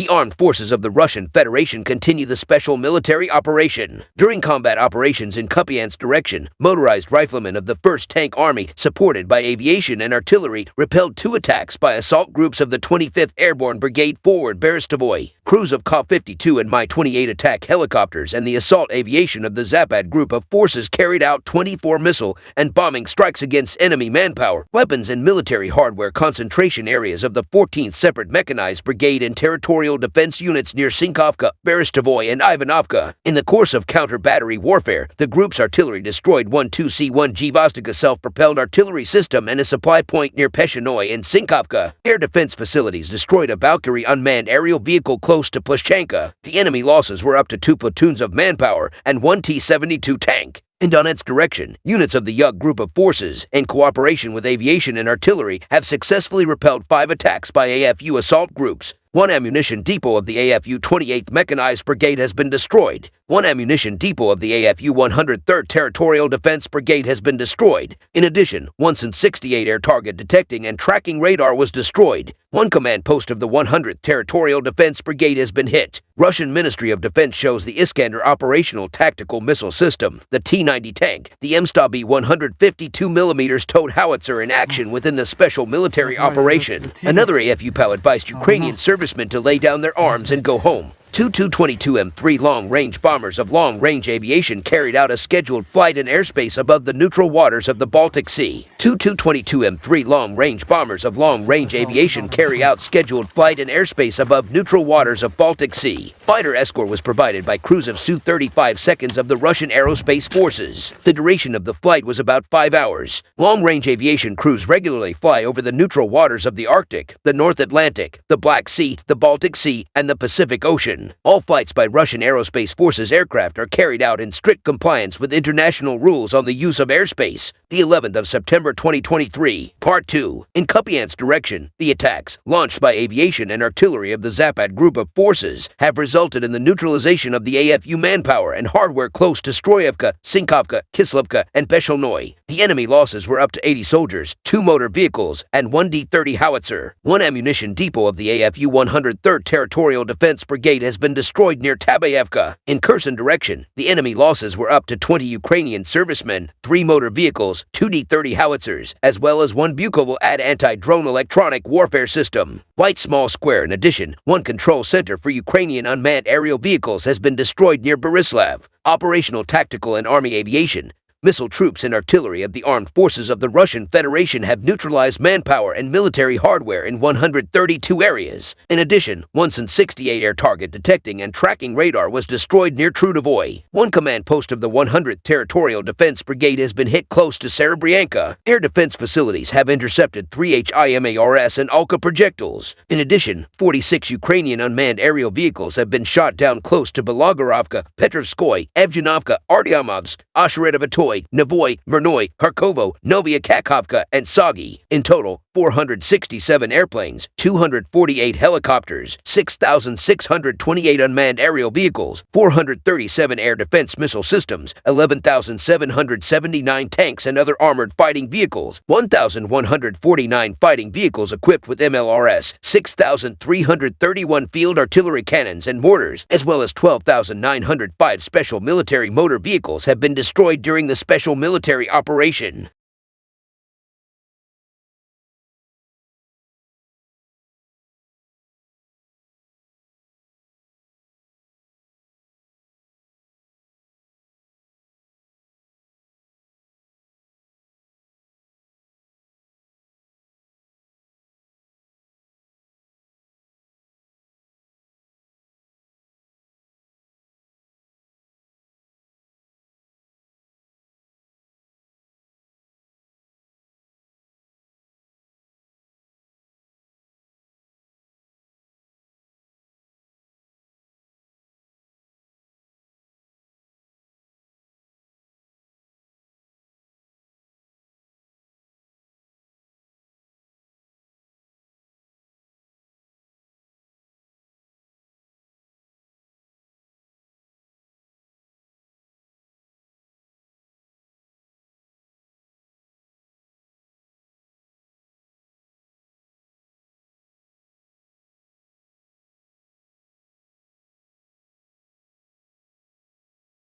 The armed forces of the Russian Federation continue the special military operation. During combat operations in Kupiansk direction, motorized riflemen of the 1st Tank Army, supported by aviation and artillery, repelled 2 attacks by assault groups of the 25th Airborne Brigade forward Berestovoye. Crews of Ka-52 and Mi-28 attack helicopters and the assault aviation of the Zapad group of forces carried out 24 missile and bombing strikes against enemy manpower, weapons and military hardware concentration areas of the 14th Separate Mechanized Brigade and territorial defense units near Sinkovka, Berestovoye, and Ivanovka. In the course of counter-battery warfare, the group's artillery destroyed 1-2C1G Vostok self-propelled artillery system and a supply point near Mirnoye and Sinkovka. Air defense facilities destroyed a Valkyrie unmanned aerial vehicle close to Ploshchanka. The enemy losses were up to 2 platoons of manpower and 1 T-72 tank. In Donetsk direction, units of the Yug group of forces, in cooperation with aviation and artillery, have successfully repelled 5 attacks by AFU assault groups. 1 ammunition depot of the AFU 28th Mechanized Brigade has been destroyed. 1 ammunition depot of the AFU 103rd Territorial Defense Brigade has been destroyed. In addition, 168 air target detecting and tracking radar was destroyed. 1 command post of the 100th Territorial Defense Brigade has been hit. Russian Ministry of Defense shows the Iskander operational tactical missile system, the T-90 tank, the M-Stabi 152mm towed howitzer in action within the special military operation. Another AFU pilot advised Ukrainian servicemen to lay down their arms and go home. 2 Tu-22M3 long-range bombers of long-range aviation carried out a scheduled flight in airspace above the neutral waters of the Baltic Sea. 2 Tu-22M3 long-range bombers of long-range aviation carry out scheduled flight in airspace above neutral waters of Baltic Sea. Fighter escort was provided by crews of Su-35 seconds of the Russian Aerospace Forces. The duration of the flight was about 5 hours. Long-range aviation crews regularly fly over the neutral waters of the Arctic, the North Atlantic, the Black Sea, the Baltic Sea, and the Pacific Ocean. All flights by Russian Aerospace Forces aircraft are carried out in strict compliance with international rules on the use of airspace. The 11th of September 2023, Part 2. In Kupiansk direction, the attacks, launched by aviation and artillery of the Zapad group of forces, have resulted in the neutralization of the AFU manpower and hardware close to Stroyevka, Sinkovka, Kislovka, and Beshelnoye. The enemy losses were up to 80 soldiers, 2 motor vehicles, and 1 D-30 howitzer. 1 ammunition depot of the AFU 103rd Territorial Defense Brigade has been destroyed near Tabayevka. In Kherson direction, the enemy losses were up to 20 Ukrainian servicemen, 3 motor vehicles, 2 D-30 howitzers, as well as 1 Bukovo AD anti-drone electronic warfare system. White Small Square, in addition, 1 control center for Ukrainian unmanned aerial vehicles has been destroyed near Borislav. Operational tactical and army aviation. Missile troops and artillery of the armed forces of the Russian Federation have neutralized manpower and military hardware in 132 areas. In addition, 168 air target detecting and tracking radar was destroyed near Trudovoye. 1 command post of the 100th Territorial Defense Brigade has been hit close to Serebryanka. Air defense facilities have intercepted 3 HIMARS and Alka projectiles. In addition, 46 Ukrainian unmanned aerial vehicles have been shot down close to Belogorovka, Petrovskoye, Evgenovka, Artyomovsk, Ocheretovatoye, Novoye, Mirnoye, Kharkovo, Novaya Kakhovka, and Sagi. In total, 467 airplanes, 248 helicopters, 6,628 unmanned aerial vehicles, 437 air defense missile systems, 11,779 tanks and other armored fighting vehicles, 1,149 fighting vehicles equipped with MLRS, 6,331 field artillery cannons and mortars, as well as 12,905 special military motor vehicles have been destroyed during the special military operation.